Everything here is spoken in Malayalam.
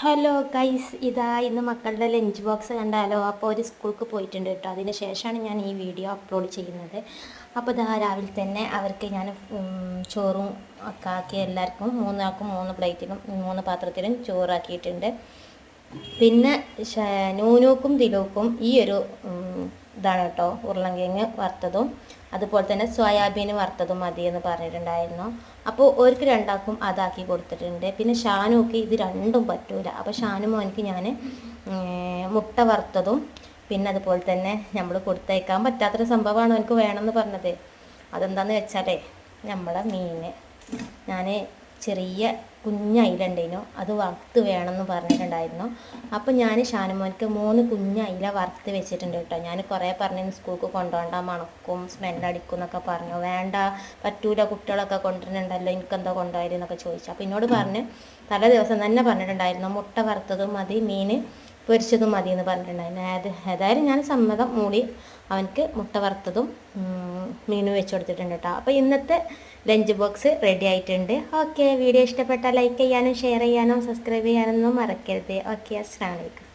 ഹലോ ഗൈസ്, ഇതാ ഇന്ന് മക്കളുടെ ലഞ്ച് ബോക്സ് കണ്ടാലോ. അപ്പോൾ ഒരു സ്കൂൾക്ക് പോയിട്ടുണ്ട് കേട്ടോ. അതിന് ശേഷമാണ് ഞാൻ ഈ വീഡിയോ അപ്ലോഡ് ചെയ്യുന്നത്. അപ്പോൾ ഇതാ രാവിലെ തന്നെ അവർക്ക് ഞാൻ ചോറും ഒക്കെ ആക്കി എല്ലാവർക്കും മൂന്നാൾക്കും 3 പ്ലേറ്റിലും 3 പാത്രത്തിലും ചോറാക്കിയിട്ടുണ്ട്. പിന്നെ നൂനൂക്കും ദിലൂക്കും ഈ ഒരു ഇതാണ് കേട്ടോ, ഉരുളൻകിഴങ്ങ് വറുത്തതും അതുപോലെ തന്നെ സോയാബീൻ വറുത്തതും മതി എന്ന് പറഞ്ഞിട്ടുണ്ടായിരുന്നു. അപ്പോൾ ഓർക്ക് രണ്ടാൾക്കും അതാക്കി കൊടുത്തിട്ടുണ്ട്. പിന്നെ ഷാനുക്ക് ഇത് രണ്ടും പറ്റൂല. അപ്പോൾ ഷാനു മോനിക്ക് ഞാൻ മുട്ട വറുത്തതും പിന്നെ അതുപോലെ തന്നെ നമ്മൾ കൊടുത്തയക്കാൻ പറ്റാത്തൊരു സംഭവമാണ് എനിക്ക് വേണമെന്ന് പറഞ്ഞത്. അതെന്താണെന്ന് വെച്ചാലേ, നമ്മളെ മീൻ ഞാൻ ചെറിയ കുഞ്ഞയിലുണ്ടായിരുന്നു, അത് വറുത്ത് വേണമെന്ന് പറഞ്ഞിട്ടുണ്ടായിരുന്നു. അപ്പോൾ ഞാൻ ഷാനുമോനിക്ക് 3 കുഞ്ഞയില വറുത്ത് വെച്ചിട്ടുണ്ട് കേട്ടോ. ഞാൻ കുറേ പറഞ്ഞു സ്കൂൾക്ക് കൊണ്ടുപോകണ്ട, മണക്കും സ്മെല്ലടിക്കും എന്നൊക്കെ പറഞ്ഞു. വേണ്ട, പറ്റൂല, കുട്ടികളൊക്കെ കൊണ്ടുവരുന്നുണ്ടല്ലോ, എനിക്കെന്തോ കൊണ്ടുപോയിരുന്നൊക്കെ ചോദിച്ചു. അപ്പോൾ എന്നോട് പറഞ്ഞ് തലേ ദിവസം തന്നെ പറഞ്ഞിട്ടുണ്ടായിരുന്നു മുട്ട വറുത്തതും മതി, മീൻ പൊരിച്ചതും മതി എന്ന് പറഞ്ഞിട്ടുണ്ടായിരുന്നു. ഏതായാലും ഞാൻ സമ്മതം മൂടി അവനക്ക് മുട്ട വറുത്തതും മീനും വെച്ച് കൊടുത്തിട്ടുണ്ട് കേട്ടോ. അപ്പോൾ ഇന്നത്തെ ലഞ്ച് ബോക്സ് റെഡി ആയിട്ടുണ്ട്. ഓക്കെ, വീഡിയോ ഇഷ്ടപ്പെട്ടാൽ ലൈക്ക് ചെയ്യാനും ഷെയർ ചെയ്യാനും സബ്സ്ക്രൈബ് ചെയ്യാനൊന്നും മറക്കരുത്. ഓക്കെ, അസ്സലാമു അലൈക്കും.